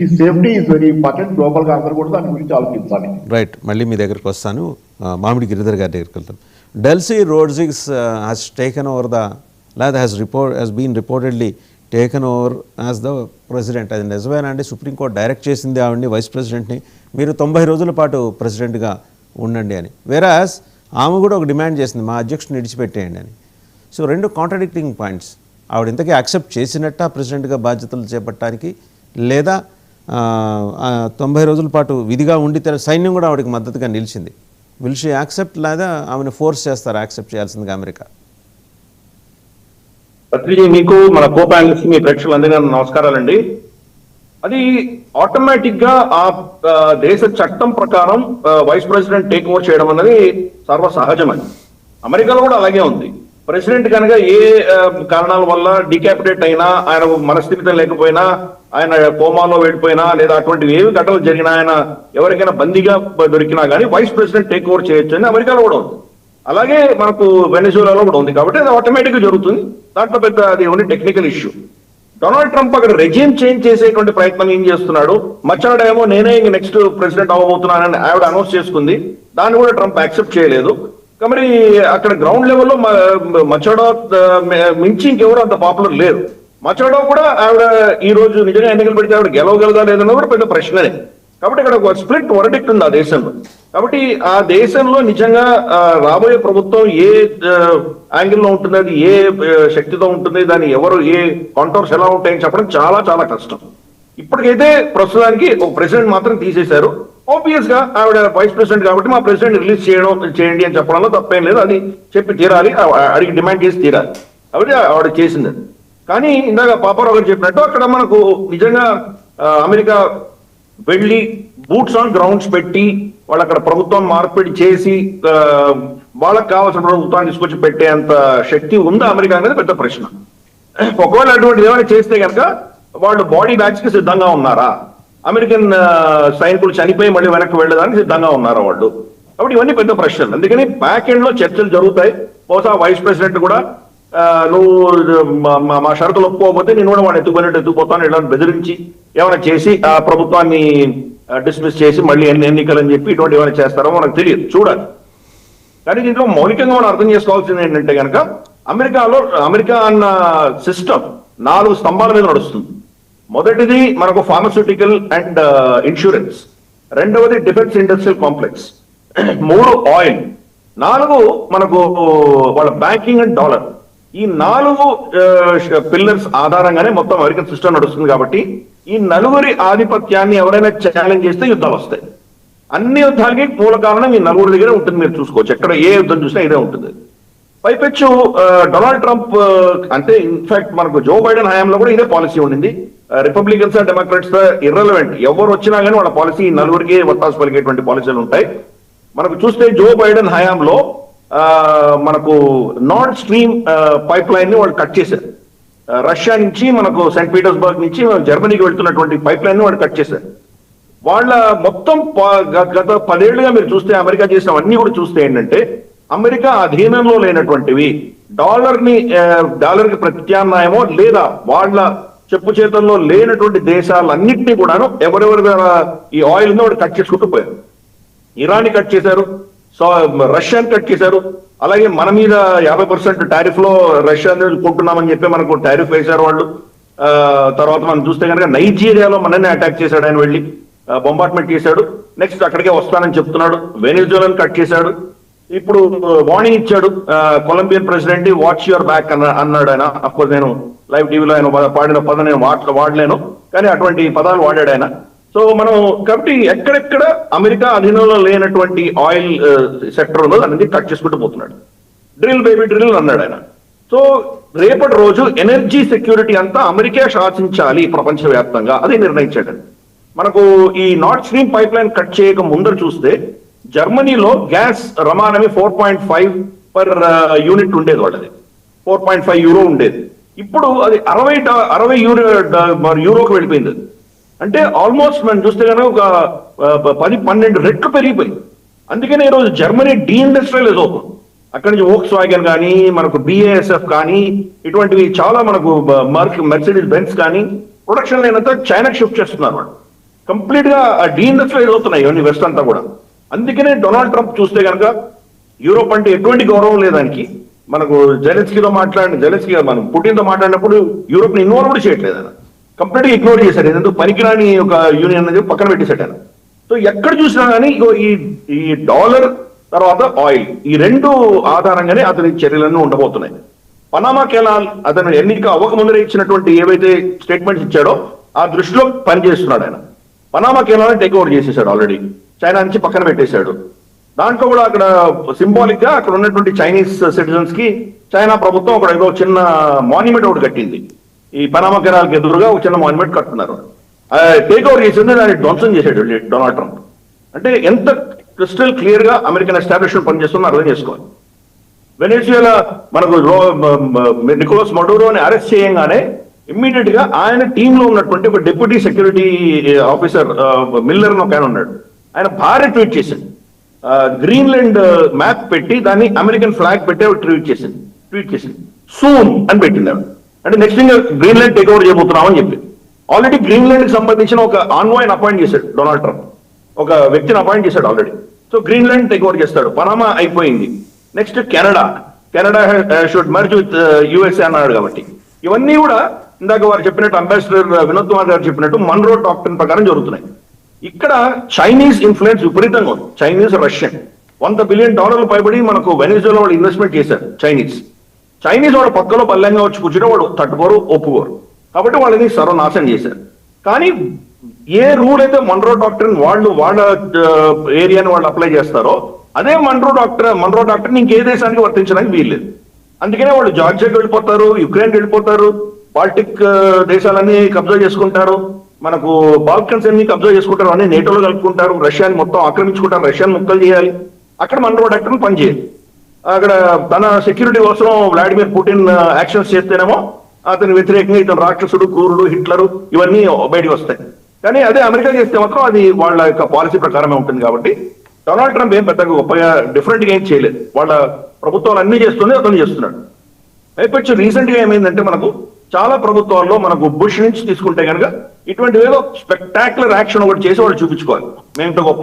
ఈ safety is very important. Global గా అందరూ కూడా దాని గురించి ఆలోచించాలి. రైట్, మళ్ళీ మీ దగ్గరికి వస్తాను. మామిడి గిరిధర్ గారి దగ్గరికి వెళ్తాం. Delcy Rodriguez has taken over has been reportedly taken over as the president. అది నిజమేనండి? సుప్రీంకోర్టు డైరెక్ట్ చేసింది ఆవిడని, వైస్ ప్రెసిడెంట్ని, మీరు 90 రోజుల పాటు ప్రెసిడెంట్గా ఉండండి అని. వేరాస్ ఆమె కూడా ఒక డిమాండ్ చేసింది, మా అధ్యక్షుడిని విడిచిపెట్టేయండి అని. సో రెండు కాంట్రడిక్టింగ్ పాయింట్స్. ఆవిడ ఇంతకీ యాక్సెప్ట్ చేసినట్ట ప్రెసిడెంట్గా బాధ్యతలు చేపట్టడానికి, లేదా 90 రోజుల పాటు విధిగా ఉండి సైన్యం కూడా ఆవిడకి మద్దతుగా నిలిచింది. విల్ షీ యాక్సెప్ట్, లేదా ఆమెను ఫోర్స్ చేస్తారు యాక్సెప్ట్ చేయాల్సిందిగా అమెరికా? పత్రిజీ, మీకు మన కో ప్యానలిస్ట్ మీ ప్రేక్షకులందరికీ నమస్కారాలండి. అది ఆటోమేటిక్ గా ఆ దేశ చట్టం ప్రకారం వైస్ ప్రెసిడెంట్ టేక్ ఓవర్ చేయడం అనేది సర్వసహజమని. అమెరికాలో కూడా అలాగే ఉంది. ప్రెసిడెంట్ కనుక ఏ కారణాల వల్ల డికాపిటేట్ అయినా, ఆయన మనస్థిమితం లేకపోయినా, ఆయన కోమాలో వెళ్ళిపోయినా, లేదా అటువంటి ఏవి ఘటనలు జరిగినా, ఆయన ఎవరికైనా బందీగా దొరికినా కానీ వైస్ ప్రెసిడెంట్ టేక్ ఓవర్ చేయొచ్చు అని అమెరికాలో కూడా ఉంది. అలాగే మనకు వెనిజులాలో కూడా ఉంది. కాబట్టి అది ఆటోమేటిక్ గా జరుగుతుంది. దాంట్లో పెద్ద అది only technical issue. Donald Trump అక్కడ రెజ్యూమ్ చేంజ్ చేసేటువంటి ప్రయత్నం ఏం చేస్తున్నాడు? మచాడో ఏమో నేనే నెక్స్ట్ ప్రెసిడెంట్ అవ్వబోతున్నానని ఆవిడ అనౌన్స్ చేసుకుంది. దాన్ని కూడా ట్రంప్ యాక్సెప్ట్ చేయలేదు. మరి అక్కడ గ్రౌండ్ లెవెల్లో మచాడో మించి ఇంకెవరు అంత పాపులర్ లేరు. మచాడో కూడా ఆవిడ ఈ రోజు నిజంగా ఎన్నికలు పెడితే ఆవిడ గెలవగలదా లేదన్నా కూడా పెద్ద ప్రశ్ననే. కాబట్టి ఇక్కడ ఒక స్ప్లిట్ వర్డిక్ట్ ఉంది ఆ దేశంలో. కాబట్టి ఆ దేశంలో నిజంగా రాబోయే ప్రభుత్వం ఏ యాంగిల్లో ఉంటుంది, అది ఏ శక్తితో ఉంటుంది, దాని ఎవరు ఏ కాంటోర్స్ ఎలా ఉంటాయని చెప్పడం చాలా చాలా కష్టం. ఇప్పటికైతే ప్రస్తుతానికి ఒక ప్రెసిడెంట్ మాత్రం తీసేశారు. ఆబ్వియస్ గా ఆవిడ వైస్ ప్రెసిడెంట్ కాబట్టి మా ప్రెసిడెంట్ రిలీజ్ చేయండి అని చెప్పడంలో తప్పేం లేదు. అది చెప్పి తీరాలి, అడిగి డిమాండ్ చేసి తీరాలి. కాబట్టి ఆవిడ చేసింది. కానీ ఇందాక పాపారావు గారు చెప్పినట్టు అక్కడ మనకు నిజంగా అమెరికా వెళ్ళి బూట్స్ ఆన్ గ్రౌండ్స్ పెట్టి వాళ్ళు అక్కడ ప్రభుత్వం మార్పిడి చేసి వాళ్ళకి కావాల్సిన ప్రభుత్వాన్ని తీసుకొచ్చి పెట్టేంత శక్తి ఉందా అమెరికా అనేది పెద్ద ప్రశ్న. ఒకవేళ అటువంటి ఏమైనా చేస్తే కనుక వాళ్ళు బాడీ బ్యాగ్స్ కి సిద్ధంగా ఉన్నారా? అమెరికన్ సైనికులు చనిపోయి మళ్ళీ వెనక్కి వెళ్ళడానికి సిద్ధంగా ఉన్నారా వాళ్ళు? కాబట్టి ఇవన్నీ పెద్ద ప్రశ్నలు. అందుకని బ్యాక్ ఎండ్ లో చర్చలు జరుగుతాయి. బహుశా వైస్ ప్రెసిడెంట్ కూడా నువ్వు మా షరతులు ఒప్పుకోకపోతే నేను కూడా వాడు ఎత్తుకుపోతాను ఇలా బెదిరించి ఏమైనా చేసి ఆ ప్రభుత్వాన్ని డిస్మిస్ చేసి మళ్ళీ ఎన్నికలు అని చెప్పి ఇటువంటి ఏమైనా చేస్తారో మనకు తెలియదు, చూడాలి. కానీ దీంట్లో మౌలికంగా మనం అర్థం చేసుకోవాల్సింది ఏంటంటే కనుక అమెరికా అన్న సిస్టమ్ 4 స్తంభాల మీద నడుస్తుంది. మొదటిది మనకు ఫార్మస్యూటికల్ అండ్ ఇన్సూరెన్స్, రెండవది డిఫెన్స్ ఇండస్ట్రియల్ కాంప్లెక్స్, 3 ఆయిల్, 4 మనకు వాళ్ళ బ్యాంకింగ్ అండ్ డాలర్. ఈ 4 పిల్లర్స్ ఆధారంగానే మొత్తం అమెరికన్ సిస్టమ్ నడుస్తుంది. కాబట్టి ఈ 4 ఆధిపత్యాన్ని ఎవరైనా ఛాలెంజ్ చేస్తే యుద్ధాలు వస్తాయి. అన్ని యుద్ధాలకి మూల కారణం ఈ 4 దగ్గరే ఉంటుంది. మీరు చూసుకోవచ్చు, ఎక్కడ ఏ యుద్ధం చూసినా ఇదే ఉంటుంది. పైపెచ్చు డొనాల్డ్ ట్రంప్ అంటే ఇన్ఫాక్ట్ మనకు జో బైడెన్ హయాంలో కూడా ఇదే పాలసీ ఉండింది. రిపబ్లికన్స్ డెమోక్రాట్స్ ఎవరు ఎవరు వచ్చినా కానీ వాళ్ళ పాలసీ ఈ 4కి వత్తాసు పలికేటువంటి పాలసీలు ఉంటాయి. మనకు చూస్తే జో బైడెన్ హయాంలో మనకు నార్డ్ స్ట్రీమ్ పైప్ లైన్ ని వాళ్ళు కట్ చేశారు. రష్యా నుంచి మనకు సెయింట్ పీటర్స్బర్గ్ నుంచి జర్మనీకి వెళ్తున్నటువంటి పైప్ లైన్ ని వాళ్ళు కట్ చేశారు. వాళ్ళ మొత్తం గత 10 ఏళ్లుగా మీరు చూస్తే అమెరికా చేసినవన్నీ కూడా చూస్తే ఏంటంటే అమెరికా అధీనంలో లేనటువంటివి డాలర్ కి ప్రత్యామ్నాయమో లేదా వాళ్ళ చెప్పు చేతుల్లో లేనటువంటి దేశాలన్నింటినీ కూడాను ఎవరెవరి ఈ ఆయిల్ ని వాళ్ళు కట్ చేసుకుంటూ పోయారు. ఇరాన్ కట్ చేశారు, రష్యాని కట్ చేశారు. అలాగే మన మీద 50% టారిఫ్ లో రష్యా కొంటున్నామని చెప్పి మనకు టారిఫ్ వేశారు వాళ్ళు. తర్వాత మనం చూస్తే కనుక నైజీరియాలో మనల్ని అటాక్ చేశాడు, ఆయన వెళ్ళి బొంబార్ట్మెంట్ చేశాడు. నెక్స్ట్ అక్కడికే వస్తానని చెప్తున్నాడు. వెనిజులాని కట్ చేశాడు. ఇప్పుడు వార్నింగ్ ఇచ్చాడు Colombian president, watch your back అన్నాడు ఆయన. అఫ్కోర్స్ నేను లైవ్ టీవీలో ఆయన పాడిన పదం నేను వాడలేను, కానీ అటువంటి పదాలు వాడాడు ఆయన. సో మనం కాబట్టి ఎక్కడెక్కడ అమెరికా అధీనంలో లేనటువంటి ఆయిల్ సెక్టర్ ఉందో అనేది కట్ చేసుకుంటూ పోతున్నాడు. డ్రిల్ బేబీ డ్రిల్ అన్నాడు ఆయన. సో రేపటి రోజు ఎనర్జీ సెక్యూరిటీ అంతా అమెరికా శాసించాలి ప్రపంచవ్యాప్తంగా, అది నిర్ణయించాడు. మనకు ఈ Nord stream pipe line cut చేయక ముందర చూస్తే జర్మనీలో గ్యాస్ రమానమి 4.5 పర్ యూనిట్ ఉండేది, వాళ్ళది 4.5 యూరో ఉండేది. ఇప్పుడు అది 60 యూరోకి వెళ్ళిపోయింది. అంటే ఆల్మోస్ట్ మనం చూస్తే కనుక ఒక 10-12 రెట్లు పెరిగిపోయింది. అందుకనే ఈరోజు జర్మనీ డీఇండస్ట్రియలైజ్ అవుతుంది. అక్కడి నుంచి వోక్స్ వ్యాగన్ కానీ మనకు BASF కానీ ఇటువంటివి చాలా మనకు మెర్సిడీస్ బెంజ్ కానీ ప్రొడక్షన్ లేనంత చైనాకి షిఫ్ట్ చేస్తున్నారు వాళ్ళు. కంప్లీట్ గా డీఇండస్ట్రియలైజ్ అవుతున్నాయి ఇవన్నీ వెస్ట్ అంతా కూడా. అందుకనే డొనాల్డ్ ట్రంప్ చూస్తే కనుక యూరోప్ అంటే ఎటువంటి గౌరవం లేదానికి. మనకు జెలెన్స్కీతో మనం పుటిన్తో మాట్లాడినప్పుడు యూరోప్ ని ఇన్వాల్వ్ కూడా చేయట్లేదు ఆయన, కంప్లీట్ గా ఇగ్నోర్ చేశారు. ఎందుకు పనికిరాని ఒక యూనియన్ అనేది పక్కన పెట్టేశాడు ఆయన. సో ఎక్కడ చూసినా కానీ ఇగో ఈ డాలర్ తర్వాత ఆయిల్, ఈ రెండు ఆధారంగానే అతని చర్యలన్నీ ఉండబోతున్నాయి. పనామా కెనాల్ అతను ఎన్నిక అవ్వకముందరే ఇచ్చినటువంటి ఏవైతే స్టేట్మెంట్స్ ఇచ్చాడో ఆ దృష్టిలో పనిచేస్తున్నాడు ఆయన. పనామా కెనాల్ టేక్ ఓవర్ చేసేసాడు ఆల్రెడీ, చైనా నుంచి పక్కన పెట్టేశాడు. దాంట్లో కూడా అక్కడ సింబాలిక్ గా అక్కడ ఉన్నటువంటి చైనీస్ సిటిజన్స్ కి చైనా ప్రభుత్వం ఒక ఏదో చిన్న మాన్యుమెంట్ ఒకటి కట్టింది. ఈ పనామా కెనాల్ కి ఎదురుగా ఒక చిన్న మాన్యుమెంట్ కట్టున్నారు. టేక్ ఓవర్ చేసింది, దాన్ని ధ్వంసం చేశాడు డొనాల్డ్ ట్రంప్. అంటే ఎంత క్రిస్టల్ క్లియర్ గా అమెరికన్ ఎస్టాబ్లిష్మెంట్ పనిచేస్తుందో అర్థం చేసుకోవాలి. వెనెజువేలా మనకు నికోలస్ మడూరోని అరెస్ట్ చేయంగానే ఇమ్మీడియట్ గా ఆయన టీంలో ఉన్నటువంటి ఒక డిప్యూటీ సెక్యూరిటీ ఆఫీసర్ మిల్లర్ ఒక ఆయన ఉన్నాడు, ఆయన భారీ ట్వీట్ చేసింది. గ్రీన్లాండ్ మ్యాప్ పెట్టి దాన్ని అమెరికన్ ఫ్లాగ్ పెట్టి ట్వీట్ చేసింది సూన్ అని పెట్టింది. అంటే నెక్స్ట్ ఇంకా గ్రీన్లాండ్ టేక్ ఓవర్ చేయబోతున్నామని చెప్పి ఆల్రెడీ గ్రీన్లాండ్ కి సంబంధించిన ఒక ఆన్వాయిని అపాయింట్ చేశాడు డొనాల్డ్ ట్రంప్, ఒక వ్యక్తిని అపాయింట్ చేశాడు already. So Greenland take over చేస్తాడు. పనామా అయిపోయింది. Next Canada should merge with USA అన్నాడు. కాబట్టి ఇవన్నీ కూడా ఇందాక వారు చెప్పినట్టు అంబాసిడర్ వినోద్ కుమార్ గారు చెప్పినట్టు మన్రో డాక్ట్రిన్ ప్రకారం జరుగుతున్నాయి. ఇక్కడ చైనీస్ ఇన్ఫ్లుయెన్స్ విపరీతంగా ఉంది. చైనీస్, రష్యన్ $100 బిలియన్ పైబడి మనకు వెనెజువేలా వాళ్ళు ఇన్వెస్ట్మెంట్ చేశారు. చైనీస్ వాడు పక్కలో పల్లెంగా వచ్చి కూర్చుంటే వాడు తట్టుకోరు, ఒప్పుకోరు. కాబట్టి వాళ్ళని సర్వనాశనం చేశారు. కానీ ఏ రూల్ అయితే మన్రో డాక్ట్రిన్ వాళ్ళ ఏరియాని వాళ్ళు అప్లై చేస్తారో అదే మన్రో డాక్ట్రిన్ ఇంకే దేశానికి వర్తించడానికి వీల్లేదు. అందుకనే వాళ్ళు జార్జియాకి వెళ్ళిపోతారు, యుక్రెయిన్కి వెళ్ళిపోతారు, బాల్టిక్ దేశాలన్నీ కబ్జా చేసుకుంటారు, మనకు బాల్కన్స్ అన్ని కబ్జా చేసుకుంటారు, అన్ని నేటోలో కలుపుకుంటారు, రష్యాని మొత్తం ఆక్రమించుకుంటారు, రష్యాని ముక్కలు చేయాలి. అక్కడ మన్రో డాక్ట్రిన్ పనిచేయాలి. అక్కడ తన సెక్యూరిటీ కోసం వ్లాడిమిర్ పుటిన్ యాక్షన్స్ చేస్తేనేమో అతని వ్యతిరేకంగా ఇతను రాక్షసుడు, క్రూరుడు, హిట్లరు ఇవన్నీ బయటకు వస్తాయి. కానీ అదే అమెరికా చేస్తే మాత్రం అది వాళ్ళ యొక్క పాలసీ ప్రకారమే ఉంటుంది. కాబట్టి డొనాల్డ్ ట్రంప్ ఏం పెద్దగా గొప్పగా డిఫరెంట్ గా ఏం చేయలేదు. వాళ్ళ ప్రభుత్వాలు అన్ని చేస్తుంది, అతను చేస్తున్నాడు. పైపెచ్చు రీసెంట్ గా ఏమైందంటే మనకు చాలా ప్రభుత్వాల్లో మనకు బుష్ నుంచి తీసుకుంటే కనుక ఇటువంటి ఏదో స్పెక్టాక్యులర్ యాక్షన్ ఒకటి చేసి వాళ్ళు చూపించుకోవాలి, మేము ఇంత గొప్ప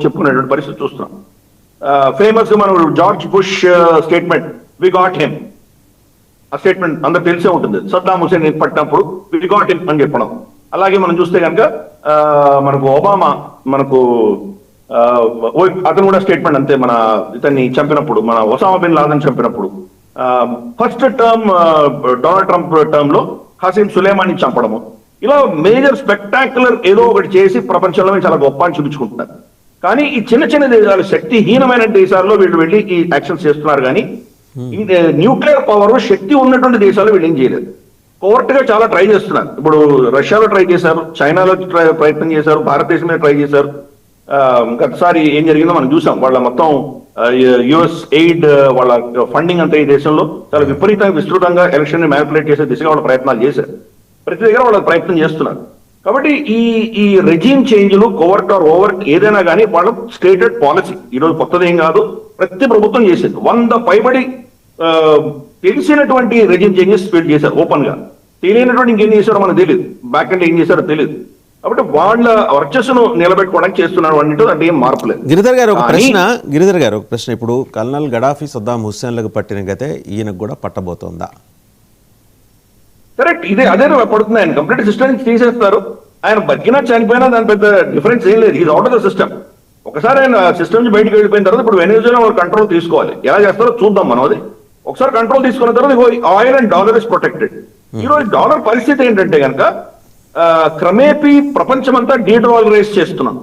చెప్పుకునేటువంటి పరిస్థితి చూస్తున్నాం. ఫేమస్ మనం George Bush statement, we got him, ఆ స్టేట్మెంట్ అందరు తెలిసే ఉంటుంది. సద్దాం హుసేన్ పట్టినప్పుడు వి గాట్ హిమ్ అని చెప్పడం. అలాగే మనం చూస్తే కనుక మనకు ఒబామా మనకు అతను కూడా స్టేట్మెంట్ అంతే. మన ఇతన్ని చంపినప్పుడు, మన ఒసామా బిన్ లాదెన్ చంపినప్పుడు first term Donald Trump term లో హసీం సులేమాని చంపడము, ఇలా మేజర్ స్పెక్టాక్యులర్ ఏదో ఒకటి చేసి ప్రపంచంలో చాలా గొప్ప అని చూపించుకుంటున్నారు. కానీ ఈ చిన్న చిన్న దేశాలు, శక్తిహీనమైన దేశాల్లో వీళ్ళు వెళ్ళి ఈ యాక్షన్స్ చేస్తున్నారు. కానీ న్యూక్లియర్ పవర్ శక్తి ఉన్నటువంటి దేశాలు వీళ్ళు ఏం చేయలేదు. కోవర్ట్ గా చాలా ట్రై చేస్తున్నారు. ఇప్పుడు రష్యాలో ట్రై చేశారు, చైనాలో ప్రయత్నం చేశారు, భారతదేశం మీద ట్రై చేశారు. గతసారి ఏం జరిగిందో మనం చూసాం. వాళ్ళ మొత్తం యుఎస్ ఎయిడ్ వాళ్ళ ఫండింగ్ అంతా ఈ దేశంలో చాలా విపరీతంగా విస్తృతంగా ఎలక్షన్ ని మ్యానిపులేట్ చేసే దిశగా వాళ్ళ ప్రయత్నాలు చేశారు. ప్రతి దగ్గర వాళ్ళ ప్రయత్నం చేస్తున్నారు. కాబట్టి ఈ రెజీమ్ చేంజ్లు కోవర్ట్ ఆర్ ఓవర్ట్ ఏదైనా కానీ వాళ్ళ స్టేటెడ్ పాలసీ. ఈరోజు కొత్తదేం కాదు, ప్రతి ప్రభుత్వం చేసింది. 100 పైబడి తెలిసినటువంటి రెజీమ్ చేంజెస్ ఫీల్ చేశారు ఓపెన్ గా. తెలియనటువంటి ఇంకేం చేశారో మనకు తెలియదు, బ్యాక్ అండ్ ఏం చేశారో తెలియదు. కాబట్టి వాళ్ళ వర్చస్సును నిలబెట్టుకోవడానికి చేస్తున్నారు అన్నట్టు, అంటే ఏం మార్పులేదు. గిరిధర్ గారు ఒక ప్రశ్న, ఇప్పుడు కల్నల్ గడాఫీ, సద్దాం హుస్సేన్లకు పట్టిన గతే ఈయనకు కూడా పట్టబోతోందా? కరెక్ట్, అదే పడుతుంది. ఆయన కంప్లీట్ సిస్టమ్ నుంచి తీసేస్తారు. ఆయన బతికినా చనిపోయినా దాని పెద్ద డిఫరెన్స్ ఏం లేదు. Is out of the system. ఒకసారి ఆయన సిస్టమ్ నుంచి బయటకు వెళ్ళిపోయిన తర్వాత ఇప్పుడు వెనెజువేలా వాళ్ళు కంట్రోల్ తీసుకోవాలి. ఎలా చేస్తారో చూద్దాం మనం. అది ఒకసారి కంట్రోల్ తీసుకున్న తర్వాత oil and dollar is protected. ఈ రోజు డాలర్ పరిస్థితి ఏంటంటే కనుక క్రమేపీ ప్రపంచమంతా డీడాలరైజ్ చేస్తున్నాం.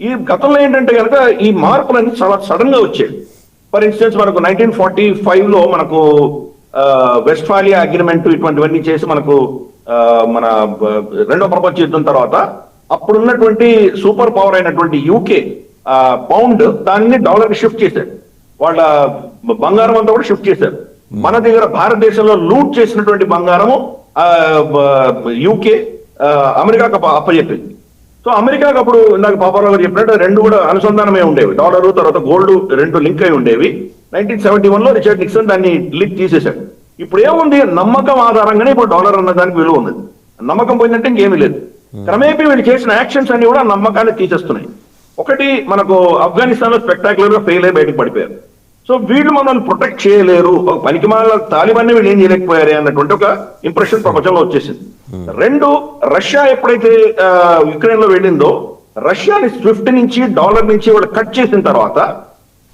ఈ గతంలో ఏంటంటే కనుక ఈ మార్పులన్నీ చాలా సడన్ గా వచ్చాయి. ఫర్ ఇన్స్టెన్స్ మనకు 1945 లో మనకు వెస్ట్ఫాలియా అగ్రిమెంట్ ఇటువంటివన్నీ చేసి మనకు మన రెండో ప్రపంచ యుద్ధం తర్వాత అప్పుడున్నటువంటి సూపర్ పవర్ అయినటువంటి యూకే పౌండ్ దాన్ని డాలర్ కి షిఫ్ట్ చేశారు. వాళ్ళ బంగారం అంతా కూడా షిఫ్ట్ చేశారు. మన దగ్గర భారతదేశంలో లూట్ చేసినటువంటి బంగారము యూకే అమెరికాకు అప్పచెప్పింది. సో అమెరికాకు అప్పుడు ఇందాక పాపారావు గారు చెప్పినట్టు రెండు కూడా అనుసంధానమే ఉండేవి. డాలరు తర్వాత గోల్డ్ రెండు లింక్ అయి ఉండేవి. 1971 లో రిచర్డ్ నిక్సన్ దాన్ని లింక్ తీసేశాడు. ఇప్పుడు ఏముంది, నమ్మకం ఆధారంగానే ఇప్పుడు డాలర్ అన్న దానికి విలువ ఉంది. నమ్మకం పోయిందంటే ఇంకేమీ లేదు. క్రమేపీ వీళ్ళు చేసిన యాక్షన్స్ అన్ని కూడా నమ్మకాన్ని తీసేస్తున్నాయి. ఒకటి, మనకు ఆఫ్ఘనిస్తాన్ లో స్పెక్టాక్యులర్ గా ఫెయిల్ అయి బయటకు పడిపోయారు. సో వీళ్ళు మనల్ని ప్రొటెక్ట్ చేయలేరు, ఒక పనికిమాల తాలిబాన్ని వీళ్ళు ఏం చేయలేకపోయారు అన్నటువంటి ఒక ఇంప్రెషన్ ప్రపంచంలో వచ్చేసింది. రెండు, రష్యా ఎప్పుడైతే యుక్రెయిన్ లో వెళ్ళిందో, రష్యాని స్విఫ్ట్ నుంచి డాలర్ నుంచి వాళ్ళు కట్ చేసిన తర్వాత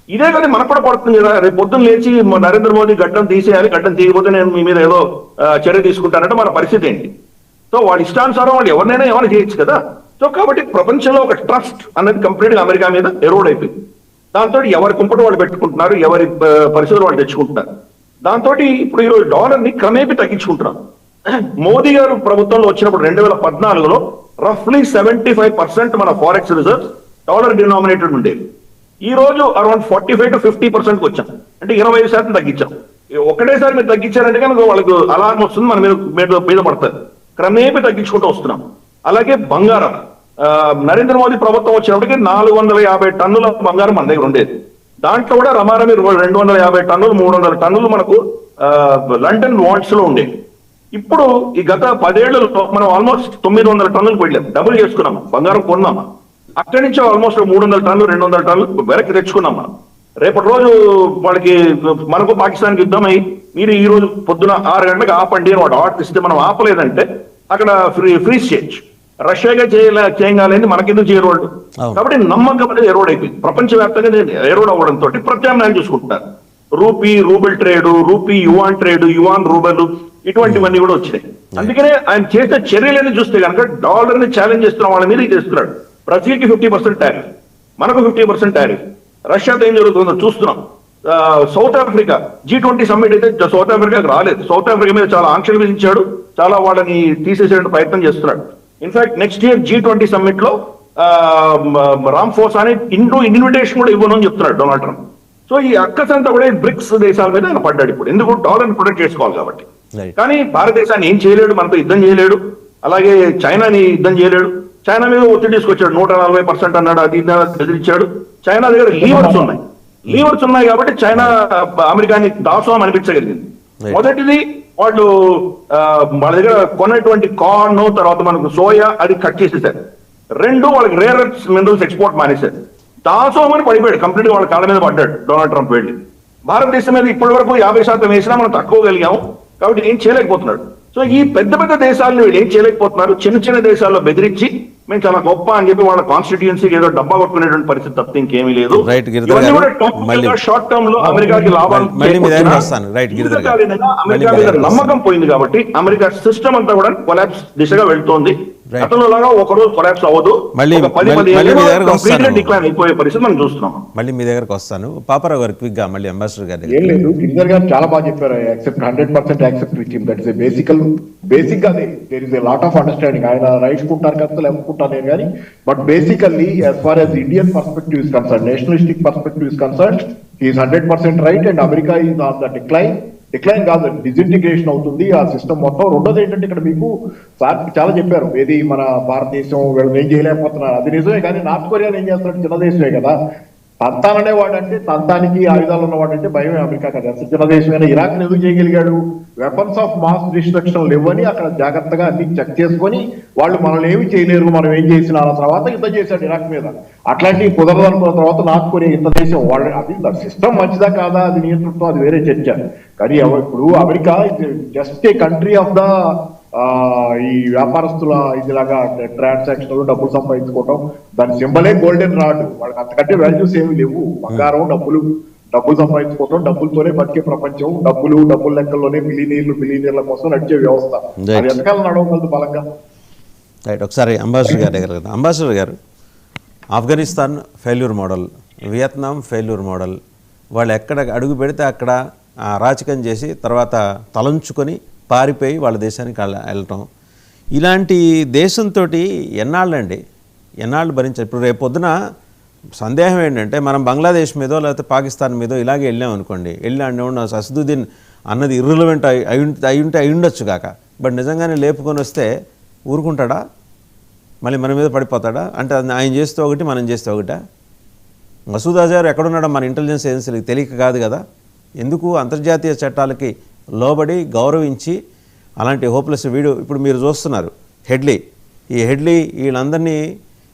ఇదే కానీ మనకు కూడా పడుతుంది కదా, రేపు పొద్దున్న లేచి నరేంద్ర మోదీ గడ్డం తీసేయాలి, గడ్డం తీయకపోతే నేను మీ మీద ఏదో చర్య తీసుకుంటానంటే మన పరిస్థితి ఏంటి? సో వాళ్ళ ఇష్టానుసారం వాళ్ళు ఎవరినైనా ఏమైనా చేయొచ్చు కదా. సో కాబట్టి ప్రపంచంలో ఒక ట్రస్ట్ అనేది కంప్లీట్ గా అమెరికా మీద ఎరోడ్ అయిపోయింది. దాంతో ఎవరి కుంపటి వాళ్ళు పెట్టుకుంటున్నారు, ఎవరి పరిస్థితులు వాళ్ళు తెచ్చుకుంటున్నారు. దాంతో ఇప్పుడు ఈరోజు డాలర్ ని క్రమేపీ తగ్గించుకుంటున్నారు. మోదీ గారు ప్రభుత్వంలో వచ్చినప్పుడు 2014లో రఫ్లీ 75% మన ఫారెక్స్ రిజర్వ్స్ డాలర్ డినామినేటెడ్ ఉండేవి. ఈ రోజు అరౌండ్ 45 to 50% వచ్చాం, అంటే 20% తగ్గించాం. ఒకటేసారి మీరు తగ్గించారంటే కనుక వాళ్ళకు అలారం వస్తుంది, మన మీద పడతారు. క్రమేపీ తగ్గించుకుంటూ వస్తున్నాం. అలాగే బంగారం, నరేంద్ర మోదీ ప్రభుత్వం వచ్చినప్పటికీ 450 టన్నుల బంగారం మన దగ్గర ఉండేది. దాంట్లో కూడా రమారమి 250 టన్నులు 300 టన్నులు మనకు లండన్ వాంట్స్ లో ఉండేది. ఇప్పుడు ఈ గత 10 ఏళ్లలో మనం ఆల్మోస్ట్ 900 టన్నులు వెళ్ళాం, డబుల్ చేసుకున్నాం. బంగారం కొన్నామా, అక్కడి నుంచి ఆల్మోస్ట్ 300 టన్నులు 200 టన్నులు వెనక్కి తెచ్చుకున్నాం మనం. రేపటి రోజు వాళ్ళకి మనకు పాకిస్తాన్కి యుద్ధం అయ్యి మీరు ఈ రోజు పొద్దున 6 గంటలకు ఆపండి అని వాడు ఆర్డర్ ఇస్తే మనం ఆపలేదంటే అక్కడ ఫ్రీజ్ చేయొచ్చు. రష్యాగా చేయగాలని మనకెందుకు చేయరు వాళ్ళు? కాబట్టి నమ్మకం అనేది ఎరోడ్ అయిపోయింది. ప్రపంచవ్యాప్తంగా ఎరోడ్ అవ్వడంతో ప్రత్యామ్నాయాలు చూసుకుంటున్నారు. Rouble trade, rupee yuan trade, yuan rouble, ఇటువంటివన్నీ కూడా వచ్చినాయి. అందుకనే ఆయన చేసిన చర్యలని చూస్తే కనుక డాలర్ ని ఛాలెంజ్ చేస్తున్న వాళ్ళ మీద చేస్తున్నాడు. బ్రెజిల్ కి 50% టారిఫ్, మనకు 50% టారిఫ్. రష్యాతో ఏం జరుగుతుందో చూస్తున్నాం. సౌత్ ఆఫ్రికా G20 సమ్మిట్ అయితే సౌత్ ఆఫ్రికాకి రాలేదు. సౌత్ ఆఫ్రికా మీద చాలా ఆంక్షలు విధించాడు, చాలా వాళ్ళని తీసేసే ప్రయత్నం చేస్తున్నాడు. In fact next year G20 summit లో రామ్ ఫోర్స్ అనే ఇన్విటేషన్ కూడా ఇవ్వను అని చెప్తున్నాడు డొనాల్డ్ ట్రంప్. సో ఈ అక్కసంతా కూడా బ్రిక్స్ దేశాల మీద ఆయన పడ్డాడు. ఇప్పుడు ఎందుకు? డాలర్ ని ప్రొటెక్ట్ చేసుకోవాలి కాబట్టి. కానీ భారతదేశాన్ని ఏం చేయలేడు, మనతో యుద్ధం చేయలేడు. అలాగే చైనాని యుద్ధం చేయలేడు. చైనా మీద ఒత్తిడి తీసుకొచ్చాడు, 140% అన్నాడు, అది బెదిరించాడు. చైనా దగ్గర లీవర్స్ ఉన్నాయి కాబట్టి చైనా అమెరికాని దాసోహం అనిపించగలిగింది. మొదటిది, వాళ్ళు వాళ్ళ దగ్గర కొన్నటువంటి కార్న్, తర్వాత మనకు సోయా అది కట్ చేసేసారు. రెండు, వాళ్ళకి రేర్ ఎర్త్ మినరల్స్ ఎక్స్పోర్ట్ మానేశారు. దాసోహం అని పడిపోయాడు, కంప్లీట్ గా వాళ్ళ కాళ్ళ మీద పడ్డాడు డొనాల్డ్ ట్రంప్ వెళ్ళి. భారతదేశం మీద ఇప్పటి వరకు 50% వేసినా మనం తక్కువ కలిగాము కాబట్టి ఏం చేయలేకపోతున్నాడు. సో ఈ పెద్ద పెద్ద దేశాలను వీళ్ళు ఏం చేయలేకపోతున్నారు. చిన్న చిన్న దేశాల్లో బెదిరించి మేము చాలా గొప్ప అని చెప్పి వాళ్ళ కాన్స్టిట్యూన్సీకి ఏదో డబ్బా కొట్టుకునేటువంటి పరిస్థితి తప్ప ఇంకేమీ లేదు. షార్ట్ టర్మ్ లో అమెరికాకి లాభాలు, అమెరికా మీద నమ్మకం పోయింది కాబట్టి అమెరికా సిస్టమ్ అంతా కూడా కొలాప్స్ దిశగా వెళ్తోంది. గతంలో లాగా ఒకరోజు కొలాప్స్ అవ్వదు, 10 డిక్లైన్ అయిపోయే పరిస్థితి మనం చూస్తున్నాం. మళ్ళీ మీ దగ్గరకు వస్తాను. పాపారావు గారు క్విక్ గా మళ్ళీ అంబాసిడర్ గారు. ఏం లేదు, గిరిధర్ గారు చాలా బాగా చెప్పారు. Accept 100% accept with him. That is basic గా there is a lot of understanding. ఆయన రైట్స్ కుంటారు కదా లేకుంటారు కానీ, but basically as far as Indian perspective is concern, nationalistic perspective is concern, is 100% right. And America is on the decline కాదు, disintegration అవుతుంది ఆ system మొత్తం. రెండోది ఏంటంటే ఇక్కడ మీకు సార్ చాలా చెప్పారు, ఏది మన భారతదేశం ఏం చేయలేకపోతున్నారు, అది నిజమే. కానీ నార్త్ కొరియాని ఏం చేస్తున్నాడు? చిన్న దేశమే కదా. తంతాననేవాడు అంటే, తంతానికి ఆయుధాలు ఉన్నవాడంటే భయమే అమెరికా కదా. అసలు చిన్న దేశమైనా ఇరాక్ ఎందుకు చేయగలిగాడు? వెపన్స్ ఆఫ్ మాస్ డిస్ట్రక్షన్ లేవని అక్కడ జాగ్రత్తగా అన్ని చెక్ చేసుకొని వాళ్ళు మనల్ని ఏమి చేయలేరు, మనం ఏం చేసిన తర్వాత యుద్ధం చేశాడు ఇరాక్ మీద. అట్లాంటివి కుదరదు అనుకున్న తర్వాత నార్త్ కొరియా ఇంత దేశం వాళ్ళు, అది సిస్టమ్ మంచిదా కాదా అది నియంతృత్వం, అది వేరే చర్చ. కానీ ఇప్పుడు America just a country of the ఈ వ్యాపారస్తుల ఇదిలాగా ట్రాన్సాక్షన్ డబ్బులు సంపాదించుకోవటం, దాని సింబలే గోల్డెన్ రాడ్. వాళ్ళకి అంతకంటే వాల్యూస్ ఏమి లేవు. బంగారం, డబ్బులు సంపాదించుకోవటం, డబ్బులతోనే బతికే ప్రపంచం, డబ్బుల లెక్కల్లోనే బిలియనీర్ల కోసం నడిచే వ్యవస్థ. అది ఎంతకాలం నడవగలదు బలంగా? రైట్, ఒకసారి అంబాసిడర్ గారి దగ్గర. అంబాసిడర్ గారు, Afghanistan failure model, Vietnam failure model, వాళ్ళు ఎక్కడ అడుగు పెడితే అక్కడ అరాచకం చేసి తర్వాత తలంచుకొని పారిపోయి వాళ్ళ దేశానికి వెళ్ళటం, ఇలాంటి దేశంతో ఎన్నాళ్ళు భరించారు? ఇప్పుడు రేపు పొద్దున సందేహం ఏంటంటే, మనం బంగ్లాదేశ్ మీదో లేకపోతే పాకిస్తాన్ మీదో ఇలాగే వెళ్ళాం అనుకోండి, వెళ్ళి అసదుద్దీన్ అన్నది ఇర్రిలవెంట్ అయి ఉండొచ్చు కాక, బట్ నిజంగానే లేపుకొని వస్తే ఊరుకుంటాడా? మళ్ళీ మన మీద పడిపోతాడా? అంటే ఆయన చేస్తే ఒకటి, మనం చేస్తే ఒకటా? మసూద్ అజర్ ఎక్కడున్నాడో మన ఇంటెలిజెన్స్ ఏజెన్సీలకు తెలియక కాదు కదా. ఎందుకు అంతర్జాతీయ చట్టాలకి లోబడి గౌరవించి అలాంటి హోప్లెస్ వీడియో ఇప్పుడు మీరు చూస్తున్నారు. హెడ్లీ ఈ హెడ్లీ వీళ్ళందరినీ